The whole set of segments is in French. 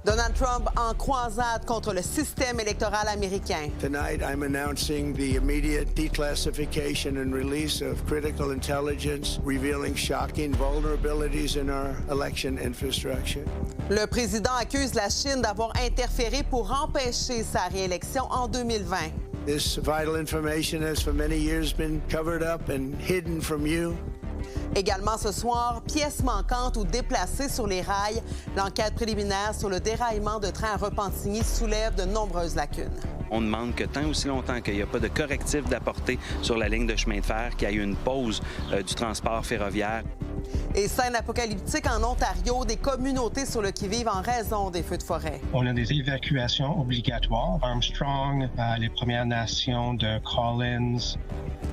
Donald Trump en croisade contre le système électoral américain. Tonight, I'm announcing the immediate declassification and release of critical intelligence revealing shocking vulnerabilities in our election infrastructure. Le président accuse la Chine d'avoir interféré pour empêcher sa réélection en 2020. This vital information has for many years been covered up and hidden from you. Également ce soir, pièces manquantes ou déplacées sur les rails. L'enquête préliminaire sur le déraillement de train à Repentigny soulève de nombreuses lacunes. On demande que tant aussi longtemps qu'il n'y a pas de correctif d'apporter sur la ligne de chemin de fer, qu'il y ait une pause du transport ferroviaire. Et scène apocalyptique en Ontario, des communautés sur le qui-vive en raison des feux de forêt. On a des évacuations obligatoires. Armstrong, les Premières Nations de Collins.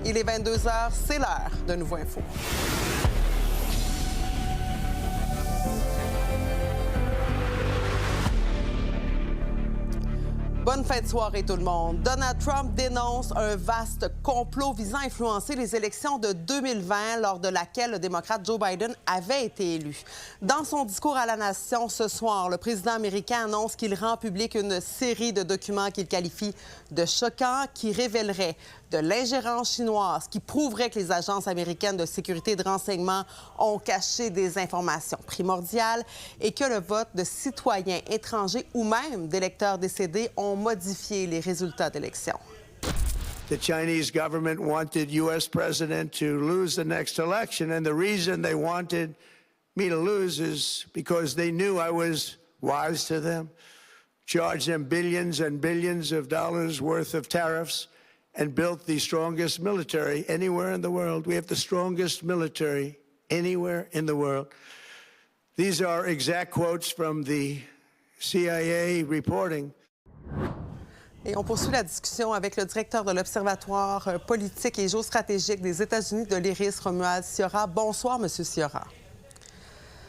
Il est 22 h, c'est l'heure de Nouveau Info. Bonne fin de soirée tout le monde. Donald Trump dénonce un vaste complot visant à influencer les élections de 2020 lors de laquelle le démocrate Joe Biden avait été élu. Dans son discours à la nation ce soir, le président américain annonce qu'il rend public une série de documents qu'il qualifie de choquants qui révéleraient de l'ingérence chinoise, qui prouverait que les agences américaines de sécurité et de renseignement ont caché des informations primordiales et que le vote de citoyens étrangers ou même d'électeurs décédés ont modifié les résultats d'élections. The Chinese government wanted U.S. president to lose the next election, and the reason they wanted me to lose is because they knew I was wise to them, charged them billions and billions of dollars worth of tariffs, and built the strongest military anywhere in the world. We have the strongest military anywhere in the world. These are exact quotes from the CIA reporting. Et on poursuit la discussion avec le directeur de l'Observatoire politique et géostratégique des États-Unis de l'IRIS, Romuald Siora. Bonsoir, M. Siora.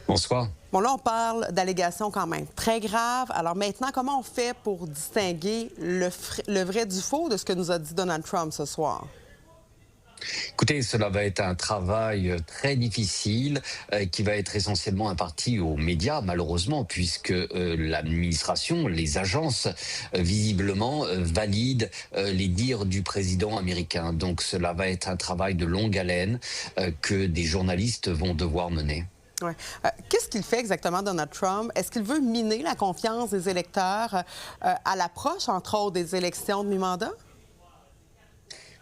Bonsoir. Bon, là, on parle d'allégations quand même très graves. Alors maintenant, comment on fait pour distinguer le vrai du faux de ce que nous a dit Donald Trump ce soir? Écoutez, cela va être un travail très difficile qui va être essentiellement imparti aux médias, malheureusement, puisque l'administration, les agences, visiblement, valident les dires du président américain. Donc cela va être un travail de longue haleine que des journalistes vont devoir mener. Ouais. Qu'est-ce qu'il fait exactement, Donald Trump? Est-ce qu'il veut miner la confiance des électeurs à l'approche, entre autres, des élections de mi-mandat?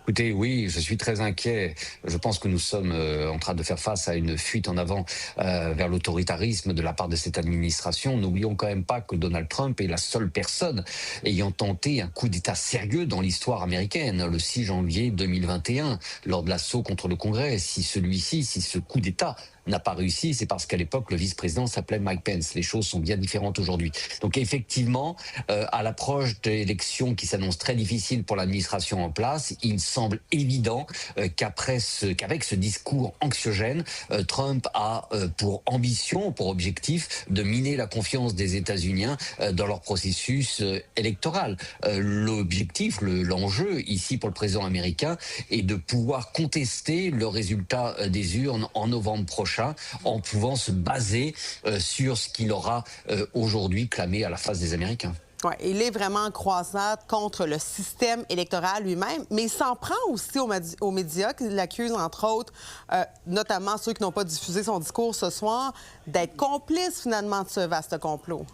Écoutez, oui, je suis très inquiet. Je pense que nous sommes en train de faire face à une fuite en avant vers l'autoritarisme de la part de cette administration. N'oublions quand même pas que Donald Trump est la seule personne ayant tenté un coup d'État sérieux dans l'histoire américaine, le 6 janvier 2021, lors de l'assaut contre le Congrès. Si ce coup d'État n'a pas réussi, c'est parce qu'à l'époque, le vice-président s'appelait Mike Pence. Les choses sont bien différentes aujourd'hui. Donc effectivement, à l'approche d'élections qui s'annoncent très difficiles pour l'administration en place, il semble évident qu'avec ce discours anxiogène, Trump a pour ambition, pour objectif, de miner la confiance des États-Unis dans leur processus électoral. L'objectif, l'enjeu ici pour le président américain est de pouvoir contester le résultat des urnes en novembre prochain, en pouvant se baser sur ce qu'il aura aujourd'hui clamé à la face des Américains. Ouais, il est vraiment en croisade contre le système électoral lui-même, mais il s'en prend aussi aux médias qui l'accusent, entre autres, notamment ceux qui n'ont pas diffusé son discours ce soir, d'être complices finalement de ce vaste complot.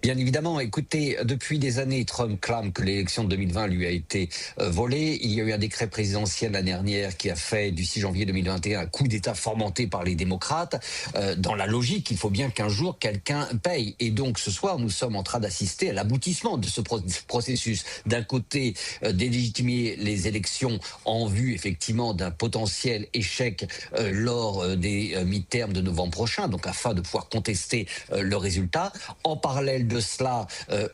Bien évidemment, écoutez, depuis des années, Trump clame que l'élection de 2020 lui a été volée. Il y a eu un décret présidentiel l'année dernière qui a fait du 6 janvier 2021 un coup d'État fomenté par les démocrates. Dans la logique, il faut bien qu'un jour quelqu'un paye. Et donc ce soir, nous sommes en train d'assister à l'aboutissement de ce processus. D'un côté, délégitimer les élections en vue effectivement d'un potentiel échec lors des mi-termes de novembre prochain, donc afin de pouvoir contester le résultat. En parallèle de cela,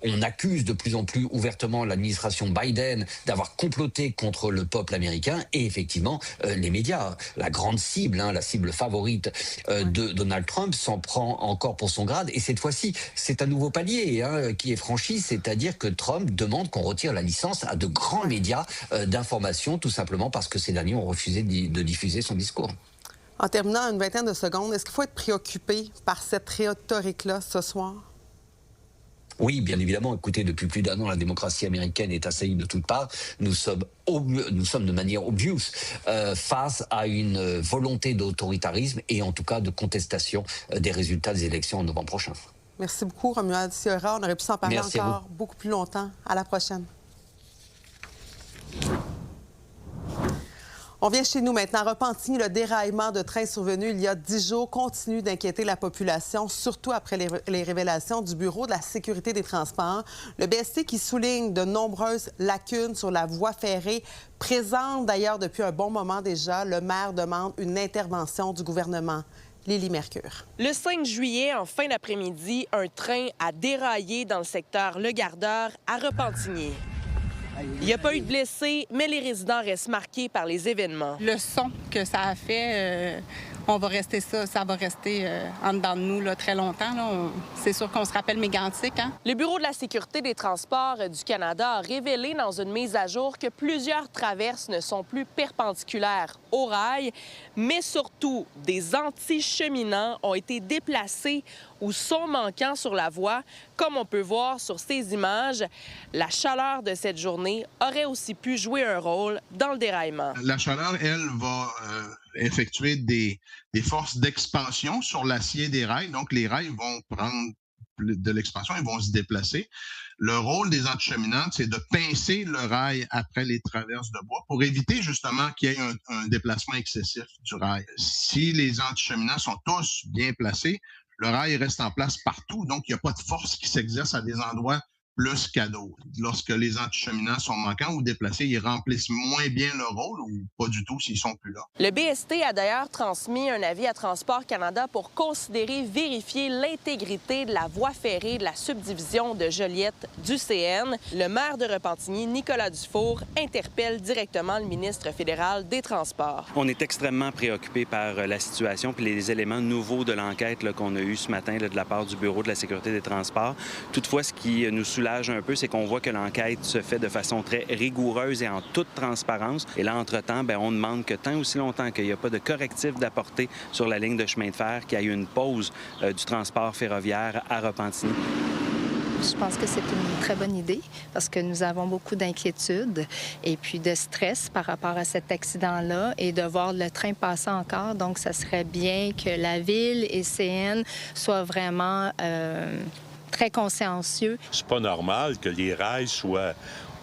on accuse de plus en plus ouvertement l'administration Biden d'avoir comploté contre le peuple américain et effectivement les médias, la grande cible, la cible favorite de Donald Trump s'en prend encore pour son grade et cette fois-ci c'est un nouveau palier qui est franchi, c'est-à-dire que Trump demande qu'on retire la licence à de grands médias d'information tout simplement parce que ces derniers ont refusé de diffuser son discours. En terminant une vingtaine de secondes, est-ce qu'il faut être préoccupé par cette rhétorique-là ce soir? Oui, bien évidemment. Écoutez, depuis plus d'1 an, la démocratie américaine est assaillie de toutes parts. Nous sommes de manière obvious face à une volonté d'autoritarisme et en tout cas de contestation des résultats des élections en novembre prochain. Merci beaucoup, Romuald Siora. On aurait pu s'en parler Merci encore beaucoup plus longtemps. À la prochaine. On vient chez nous maintenant. Repentigny, le déraillement de train survenu il y a 10 jours continue d'inquiéter la population, surtout après les révélations du Bureau de la sécurité des transports. Le BST qui souligne de nombreuses lacunes sur la voie ferrée, présente d'ailleurs depuis un bon moment déjà. Le maire demande une intervention du gouvernement. Lily Mercure. Le 5 juillet, en fin d'après-midi, un train a déraillé dans le secteur Le Gardeur à Repentigny. Il n'y a pas eu de blessés, mais les résidents restent marqués par les événements. Le son que ça a fait, on va rester ça va rester en dedans de nous là, très longtemps. C'est sûr qu'on se rappelle Mégantic. Hein? Le Bureau de la sécurité des transports du Canada a révélé dans une mise à jour que plusieurs traverses ne sont plus perpendiculaires au rail, mais surtout des anti-cheminants ont été déplacés ou sont manquants sur la voie, comme on peut voir sur ces images. La chaleur de cette journée aurait aussi pu jouer un rôle dans le déraillement. La chaleur, elle, va effectuer des forces d'expansion sur l'acier des rails. Donc, les rails vont prendre de l'expansion, ils vont se déplacer. Le rôle des anticheminantes, c'est de pincer le rail après les traverses de bois pour éviter justement qu'il y ait un déplacement excessif du rail. Si les anticheminants sont tous bien placés, le rail reste en place partout, donc il n'y a pas de force qui s'exerce à des endroits plus qu'à d'autres. Lorsque les anticheminants sont manquants ou déplacés, ils remplissent moins bien leur rôle ou pas du tout s'ils sont plus là. Le BST a d'ailleurs transmis un avis à Transport Canada pour vérifier l'intégrité de la voie ferrée de la subdivision de Joliette du CN. Le maire de Repentigny, Nicolas Dufour, interpelle directement le ministre fédéral des Transports. On est extrêmement préoccupé par la situation puis les éléments nouveaux de l'enquête qu'on a eu ce matin de la part du Bureau de la sécurité des transports. Toutefois, ce qui nous soulage un peu, c'est qu'on voit que l'enquête se fait de façon très rigoureuse et en toute transparence. Et là, entre-temps, on demande que tant aussi longtemps qu'il n'y a pas de correctif d'apporter sur la ligne de chemin de fer, qu'il y ait une pause du transport ferroviaire à Repentigny. Je pense que c'est une très bonne idée parce que nous avons beaucoup d'inquiétudes et puis de stress par rapport à cet accident-là et de voir le train passer encore. Donc, ça serait bien que la Ville et CN soient vraiment très consciencieux. C'est pas normal que les rails soient,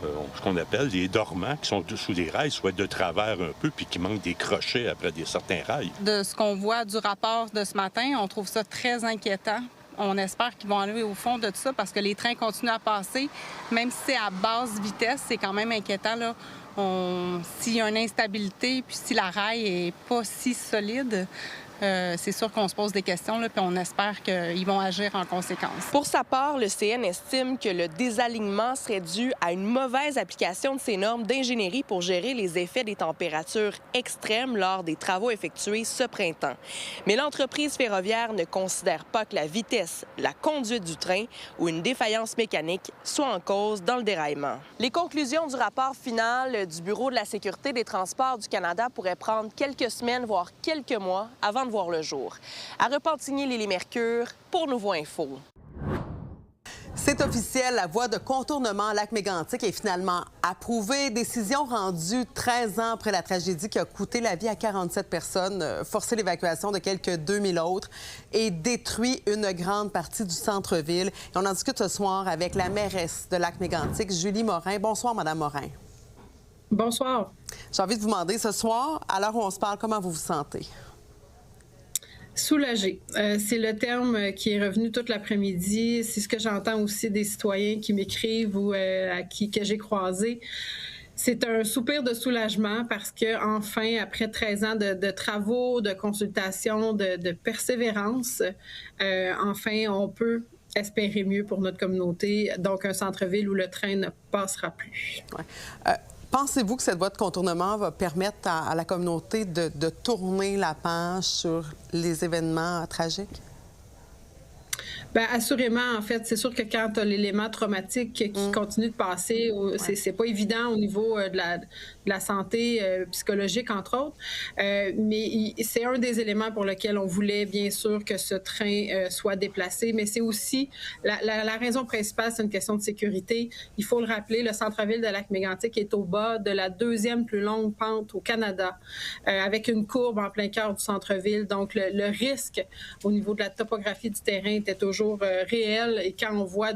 ce qu'on appelle les dormants, qui sont dessous des rails, soient de travers un peu puis qui manquent des crochets après certains rails. De ce qu'on voit du rapport de ce matin, on trouve ça très inquiétant. On espère qu'ils vont aller au fond de tout ça parce que les trains continuent à passer. Même si c'est à basse vitesse, c'est quand même inquiétant. Là. S'il y a une instabilité puis si la rail est pas si solide, c'est sûr qu'on se pose des questions, là, puis on espère qu'ils vont agir en conséquence. Pour sa part, le CN estime que le désalignement serait dû à une mauvaise application de ces normes d'ingénierie pour gérer les effets des températures extrêmes lors des travaux effectués ce printemps. Mais l'entreprise ferroviaire ne considère pas que la vitesse, la conduite du train ou une défaillance mécanique soient en cause dans le déraillement. Les conclusions du rapport final du Bureau de la sécurité des transports du Canada pourraient prendre quelques semaines, voire quelques mois avant de voir le jour. À Repentigny, Lily Mercure pour Nouveau Info. C'est officiel, la voie de contournement Lac-Mégantic est finalement approuvée. Décision rendue 13 ans après la tragédie qui a coûté la vie à 47 personnes, forcé l'évacuation de quelques 2000 autres et détruit une grande partie du centre-ville. Et on en discute ce soir avec la mairesse de Lac-Mégantic, Julie Morin. Bonsoir, Madame Morin. Bonsoir. J'ai envie de vous demander ce soir, à l'heure où on se parle, comment vous vous sentez? Soulagé. C'est le terme qui est revenu toute l'après-midi. C'est ce que j'entends aussi des citoyens qui m'écrivent ou que j'ai croisés. C'est un soupir de soulagement parce que enfin, après 13 ans de travaux, de consultations, de persévérance, enfin, on peut espérer mieux pour notre communauté. Donc, un centre-ville où le train ne passera plus. Ouais. Pensez-vous que cette voie de contournement va permettre à la communauté de tourner la page sur les événements tragiques? Bien, assurément, en fait, c'est sûr que quand tu as l'élément traumatique qui continue de passer, c'est pas évident au niveau de la santé psychologique, entre autres, mais c'est un des éléments pour lequel on voulait, bien sûr, que ce train soit déplacé, mais c'est aussi, la raison principale, c'est une question de sécurité. Il faut le rappeler, le centre-ville de Lac-Mégantic est au bas de la deuxième plus longue pente au Canada, avec une courbe en plein cœur du centre-ville. Donc, le risque au niveau de la topographie du terrain était toujours réel. Et quand on voit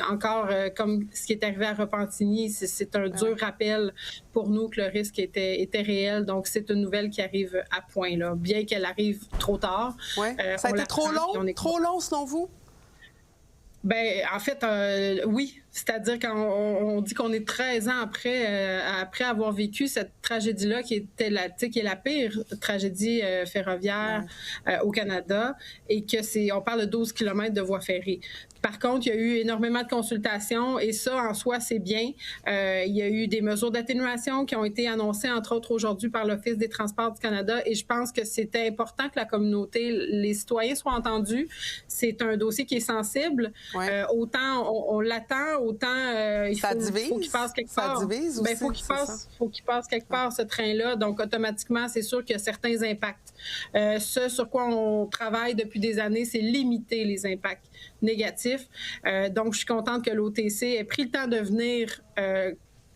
encore comme ce qui est arrivé à Repentigny, c'est un dur rappel pour nous que le risque était réel. Donc, c'est une nouvelle qui arrive à point, là, bien qu'elle arrive trop tard. Ouais. Ça a été trop long selon vous? Bien, en fait, oui. C'est-à-dire qu'on dit qu'on est 13 ans après avoir vécu cette tragédie-là qui est la pire tragédie ferroviaire au Canada et on parle de 12 km de voies ferrées. Par contre, il y a eu énormément de consultations et ça, en soi, c'est bien. Il y a eu des mesures d'atténuation qui ont été annoncées, entre autres, aujourd'hui par l'Office des transports du Canada et je pense que c'était important que la communauté, les citoyens soient entendus. C'est un dossier qui est sensible. Ouais. Autant on l'attend, autant il faut qu'il passe quelque part. Ça divise aussi, faut qu'il passe quelque part, ce train-là. Donc, automatiquement, c'est sûr qu'il y a certains impacts. Ce sur quoi on travaille depuis des années, c'est limiter les impacts négatifs. Donc, je suis contente que l'OTC ait pris le temps de venir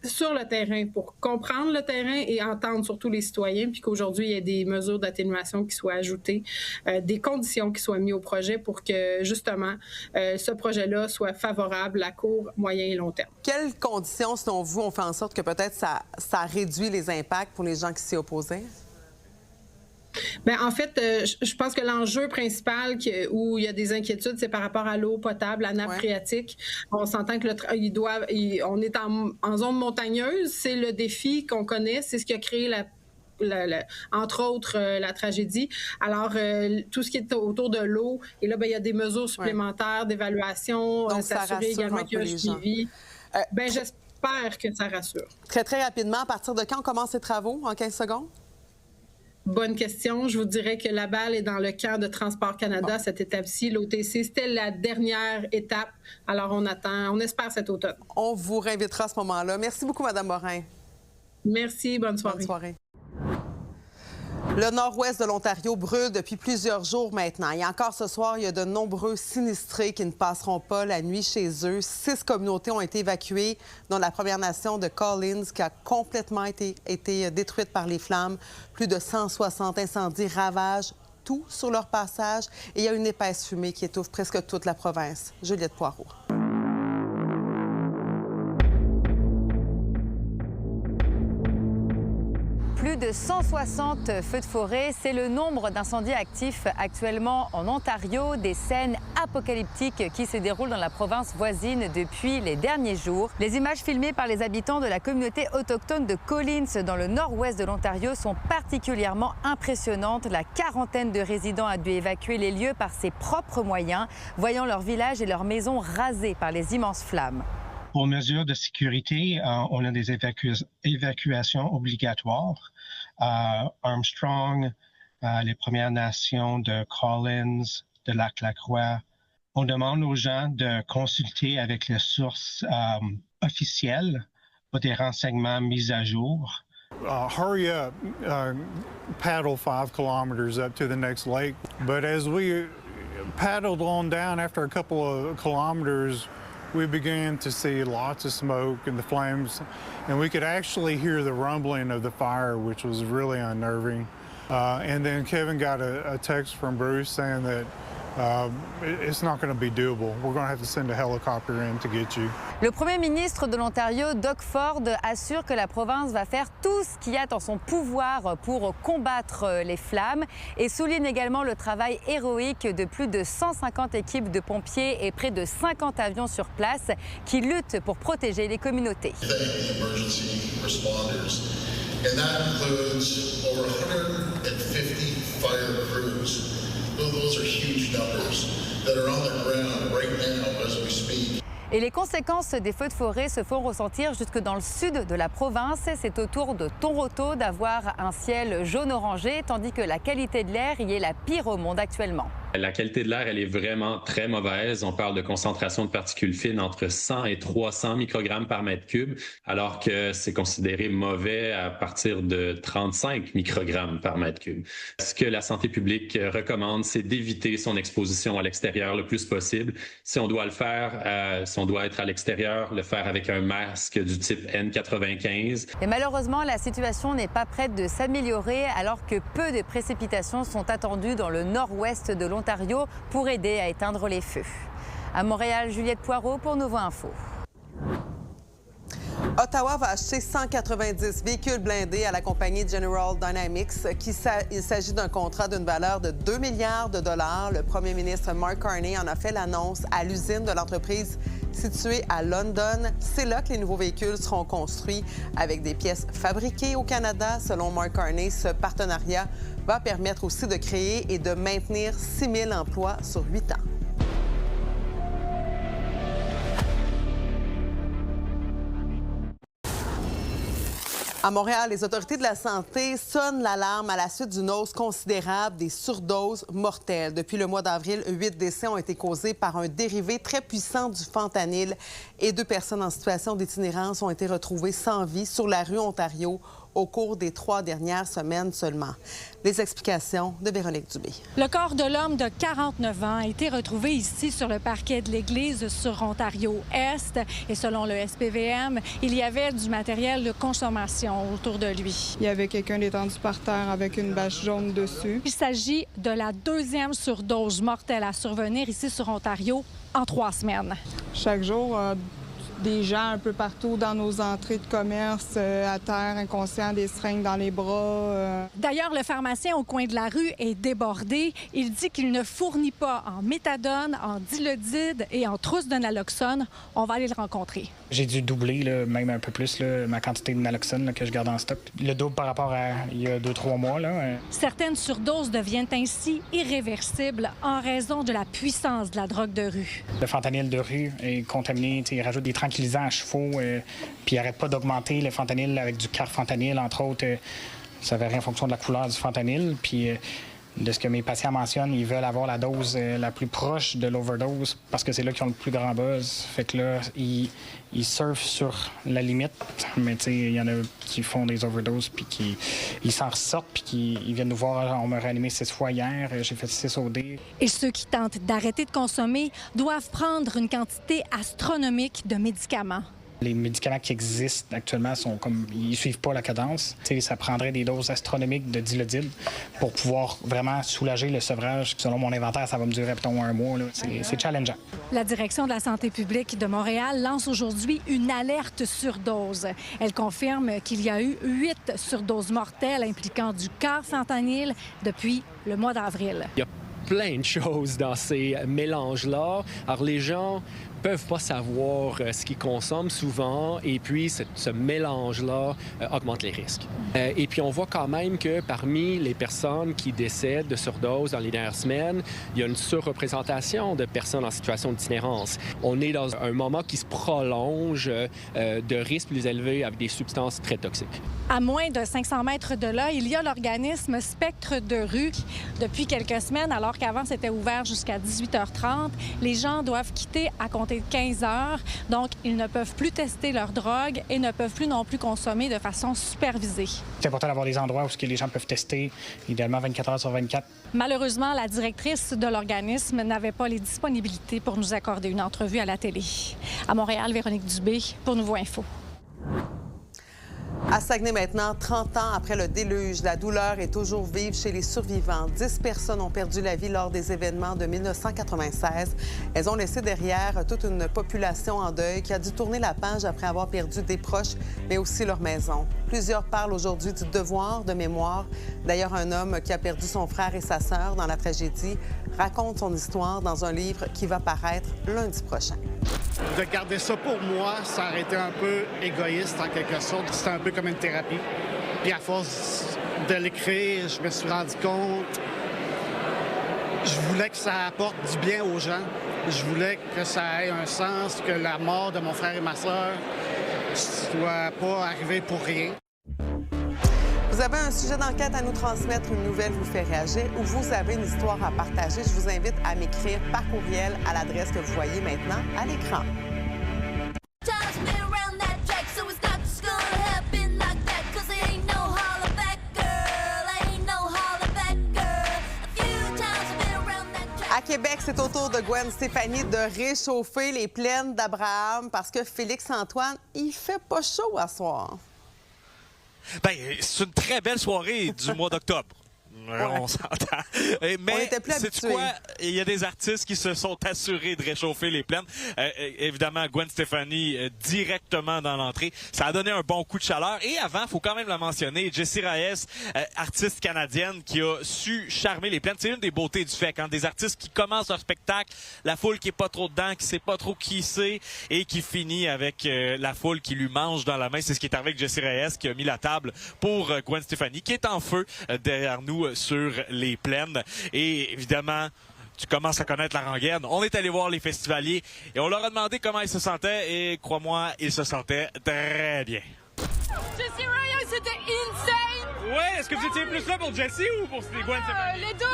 sur le terrain pour comprendre le terrain et entendre surtout les citoyens, puis qu'aujourd'hui, il y ait des mesures d'atténuation qui soient ajoutées, des conditions qui soient mises au projet pour que, justement, ce projet-là soit favorable à court, moyen et long terme. Quelles conditions, selon vous, ont fait en sorte que peut-être ça réduit les impacts pour les gens qui s'y opposaient? Bien, en fait, je pense que l'enjeu principal où il y a des inquiétudes, c'est par rapport à l'eau potable, la nappe phréatique. On s'entend que on est en zone montagneuse. C'est le défi qu'on connaît. C'est ce qui a créé entre autres, la tragédie. Alors, tout ce qui est autour de l'eau, et là, bien, il y a des mesures supplémentaires d'évaluation, s'assurer également qu'il y a un suivi. Bien, j'espère que ça rassure. Très, très rapidement, à partir de quand on commence ces travaux, en 15 secondes? Bonne question. Je vous dirais que la balle est dans le camp de Transport Canada, cette étape-ci. L'OTC, c'était la dernière étape. Alors, on espère cet automne. On vous réinvitera à ce moment-là. Merci beaucoup, Mme Morin. Merci. Bonne soirée. Bonne soirée. Le nord-ouest de l'Ontario brûle depuis plusieurs jours maintenant. Et encore ce soir, il y a de nombreux sinistrés qui ne passeront pas la nuit chez eux. 6 communautés ont été évacuées, dont la Première Nation de Collins, qui a complètement été détruite par les flammes. Plus de 160 incendies ravagent tout sur leur passage. Et il y a une épaisse fumée qui étouffe presque toute la province. Juliette Poirot. Plus de 160 feux de forêt, c'est le nombre d'incendies actifs actuellement en Ontario, des scènes apocalyptiques qui se déroulent dans la province voisine depuis les derniers jours. Les images filmées par les habitants de la communauté autochtone de Collins dans le nord-ouest de l'Ontario sont particulièrement impressionnantes. La quarantaine de résidents a dû évacuer les lieux par ses propres moyens, voyant leur village et leur maison rasés par les immenses flammes. Pour mesures de sécurité, on a des évacuations obligatoires. Armstrong, les Premières Nations de Collins, de Lac-la-Croix. On demande aux gens de consulter avec les sources officielles pour des renseignements mis à jour. Hurry up, paddle 5 kilometers up to the next lake. But as we paddled on down after a couple of kilometers, we began to see lots of smoke and the flames, and we could actually hear the rumbling of the fire, which was really unnerving. And then Kevin got a text from Bruce saying that it's not going to be doable. We're going to have to send a helicopter in to get you. Le Premier ministre de l'Ontario, Doug Ford, assure que la province va faire tout ce qu'il y a en son pouvoir pour combattre les flammes et souligne également le travail héroïque de plus de 150 équipes de pompiers et près de 50 avions sur place qui luttent pour protéger les communautés. And that includes over 150 fire crews. Those are huge numbers that are on the ground right now as we speak. Et les conséquences des feux de forêt se font ressentir jusque dans le sud de la province. C'est au tour de Toronto d'avoir un ciel jaune-orangé, tandis que la qualité de l'air y est la pire au monde actuellement. La qualité de l'air, elle est vraiment très mauvaise. On parle de concentration de particules fines entre 100 et 300 microgrammes par mètre cube, alors que c'est considéré mauvais à partir de 35 microgrammes par mètre cube. Ce que la santé publique recommande, c'est d'éviter son exposition à l'extérieur le plus possible. Si on doit le faire, si on doit être à l'extérieur, le faire avec un masque du type N95. Et malheureusement, la situation n'est pas prête de s'améliorer alors que peu de précipitations sont attendues dans le nord-ouest de l'Ontario pour aider à éteindre les feux. À Montréal, Juliette Poirot pour Nouveau Info. Ottawa va acheter 190 véhicules blindés à la compagnie General Dynamics. Il s'agit d'un contrat d'une valeur de 2 milliards de dollars. Le premier ministre Mark Carney en a fait l'annonce à l'usine de l'entreprise située à London. C'est là que les nouveaux véhicules seront construits avec des pièces fabriquées au Canada. Selon Mark Carney, ce partenariat va permettre aussi de créer et de maintenir 6 000 emplois sur 8 ans. À Montréal, les autorités de la santé sonnent l'alarme à la suite d'une hausse considérable des surdoses mortelles. Depuis le mois d'avril, 8 décès ont été causés par un dérivé très puissant du fentanyl et 2 personnes en situation d'itinérance ont été retrouvées sans vie sur la rue Ontario au cours des 3 dernières semaines seulement. Les explications de Véronique Dubé. Le corps de l'homme de 49 ans a été retrouvé ici sur le parquet de l'église sur Ontario-Est. Et selon le SPVM, il y avait du matériel de consommation autour de lui. Il y avait quelqu'un étendu par terre avec une bâche jaune dessus. Il s'agit de la 2e surdose mortelle à survenir ici sur Ontario en 3 semaines. Chaque jour, des gens un peu partout dans nos entrées de commerce, à terre, inconscients, des seringues dans les bras. D'ailleurs, le pharmacien au coin de la rue est débordé. Il dit qu'il ne fournit pas en méthadone, en dilodide et en trousse de naloxone. On va aller le rencontrer. J'ai dû doubler, même un peu plus, ma quantité de naloxone que je garde en stock. Le double par rapport à il y a 2-3 mois. Certaines surdoses deviennent ainsi irréversibles en raison de la puissance de la drogue de rue. Le fentanyl de rue est contaminé. Il rajoute des tranquillisants à chevaux, puis il n'arrête pas d'augmenter le fentanyl avec du carfentanyl, entre autres. Ça varie en fonction de la couleur du fentanyl. Puis de ce que mes patients mentionnent, ils veulent avoir la dose la plus proche de l'overdose parce que c'est là qu'ils ont le plus grand buzz. Fait que là, ils surfent sur la limite, mais tu sais, il y en a qui font des overdoses puis qui s'en ressortent puis qui viennent nous voir. On m'a réanimé 6 fois hier, j'ai fait 6 OD. Et ceux qui tentent d'arrêter de consommer doivent prendre une quantité astronomique de médicaments. Les médicaments qui existent actuellement ils suivent pas la cadence. T'sais, ça prendrait des doses astronomiques de dilodide pour pouvoir vraiment soulager le sevrage. Selon mon inventaire, ça va me durer peut-être 1 mois. C'est challengeant. La direction de la santé publique de Montréal lance aujourd'hui une alerte surdose. Elle confirme qu'il y a eu 8 surdoses mortelles impliquant du carfentanyl depuis le mois d'avril. Il y a plein de choses dans ces mélanges-là. Alors les gens peuvent pas savoir ce qu'ils consomment souvent et puis ce mélange-là augmente les risques. Et puis on voit quand même que parmi les personnes qui décèdent de surdose dans les dernières semaines, il y a une surreprésentation de personnes en situation d'itinérance. On est dans un moment qui se prolonge de risques plus élevés avec des substances très toxiques. À moins de 500 mètres de là, il y a l'organisme Spectre de rue. Depuis quelques semaines, alors qu'avant c'était ouvert jusqu'à 18h30, les gens doivent quitter à compter de 15 heures. Donc, ils ne peuvent plus tester leur drogue et ne peuvent plus non plus consommer de façon supervisée. C'est important d'avoir des endroits où les gens peuvent tester, idéalement 24 heures sur 24. Malheureusement, la directrice de l'organisme n'avait pas les disponibilités pour nous accorder une entrevue à la télé. À Montréal, Véronique Dubé pour Nouveau Info. À Saguenay maintenant, 30 ans après le déluge, la douleur est toujours vive chez les survivants. 10 personnes ont perdu la vie lors des événements de 1996. Elles ont laissé derrière toute une population en deuil qui a dû tourner la page après avoir perdu des proches, mais aussi leur maison. Plusieurs parlent aujourd'hui du devoir de mémoire. D'ailleurs, un homme qui a perdu son frère et sa sœur dans la tragédie raconte son histoire dans un livre qui va paraître lundi prochain. De garder ça pour moi, ça aurait été un peu égoïste en quelque sorte. C'était un peu comme une thérapie. Puis à force de l'écrire, je me suis rendu compte, je voulais que ça apporte du bien aux gens. Je voulais que ça ait un sens, que la mort de mon frère et ma sœur soit pas arrivée pour rien. Vous avez un sujet d'enquête à nous transmettre, une nouvelle vous fait réagir ou vous avez une histoire à partager, je vous invite à m'écrire par courriel à l'adresse que vous voyez maintenant à l'écran. À Québec, c'est au tour de Gwen Stefani de réchauffer les plaines d'Abraham parce que Félix-Antoine, il fait pas chaud à soir. Bien, c'est une très belle soirée du mois d'octobre. Ouais. On s'entend. Mais sais-tu quoi? Il y a des artistes qui se sont assurés de réchauffer les plaines. Évidemment, Gwen Stefani directement dans l'entrée. Ça a donné un bon coup de chaleur. Et avant, il faut quand même la mentionner, Jessie Reyes, artiste canadienne qui a su charmer les plaines. C'est une des beautés du fait. Quand des artistes qui commencent leur spectacle, la foule qui est pas trop dedans, qui sait pas trop qui c'est et qui finit avec la foule qui lui mange dans la main. C'est ce qui est arrivé avec Jessie Reyes qui a mis la table pour Gwen Stefani qui est en feu derrière nous sur les plaines. Et évidemment, tu commences à connaître la rengaine. On est allé voir les festivaliers et on leur a demandé comment ils se sentaient et crois-moi, ils se sentaient très bien. Jessie Reyes, c'était insane! Ouais, est-ce que vous étiez plus là pour Jessie ou pour les Gwen Stefani? Les deux,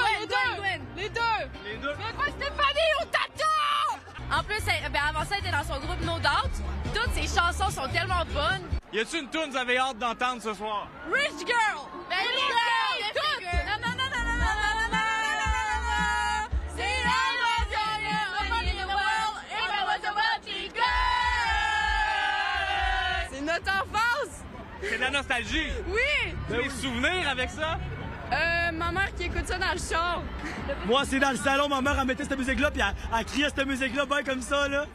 les deux! Mais Gwen Stefani, on t'attend! En plus, avant ça, elle était dans son groupe No Doubt. Toutes ses chansons sont tellement bonnes. Y a-tu une tune que vous avez hâte d'entendre ce soir? Rich Girl! Rich Girl! Toutes! C'est notre enfance! C'est de la nostalgie! Oui! Des souvenirs avec ça? Ma mère qui écoute ça dans le char. Moi, c'est dans le salon, ma mère, elle mettait cette musique-là, puis elle criait cette musique-là, ben comme ça, là.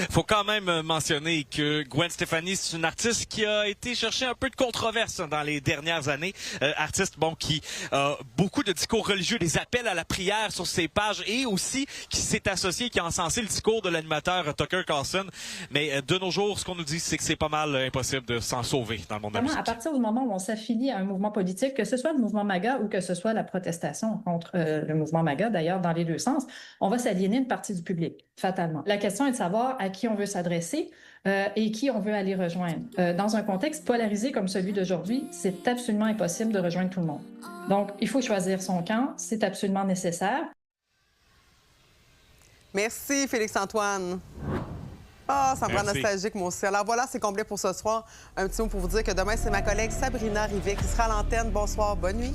Faut quand même mentionner que Gwen Stefani, c'est une artiste qui a été chercher un peu de controverse dans les dernières années. Artiste, qui a beaucoup de discours religieux, des appels à la prière sur ses pages et aussi qui s'est associé, qui a encensé le discours de l'animateur Tucker Carlson. Mais de nos jours, ce qu'on nous dit, c'est que c'est pas mal impossible de s'en sauver dans le monde de la musique. À partir du moment où on s'affilie à un mouvement politique, que ce soit le mouvement MAGA ou que ce soit la protestation contre le mouvement MAGA, d'ailleurs, dans les deux sens, on va s'aliéner une partie du public, fatalement. La question est de savoir à qui on veut s'adresser et qui on veut aller rejoindre. Dans un contexte polarisé comme celui d'aujourd'hui, c'est absolument impossible de rejoindre tout le monde. Donc, il faut choisir son camp, c'est absolument nécessaire. Merci, Félix-Antoine. Ah, ça me rend nostalgique, moi aussi. Alors voilà, c'est complet pour ce soir. Un petit mot pour vous dire que demain, c'est ma collègue Sabrina Rivet qui sera à l'antenne. Bonsoir, bonne nuit.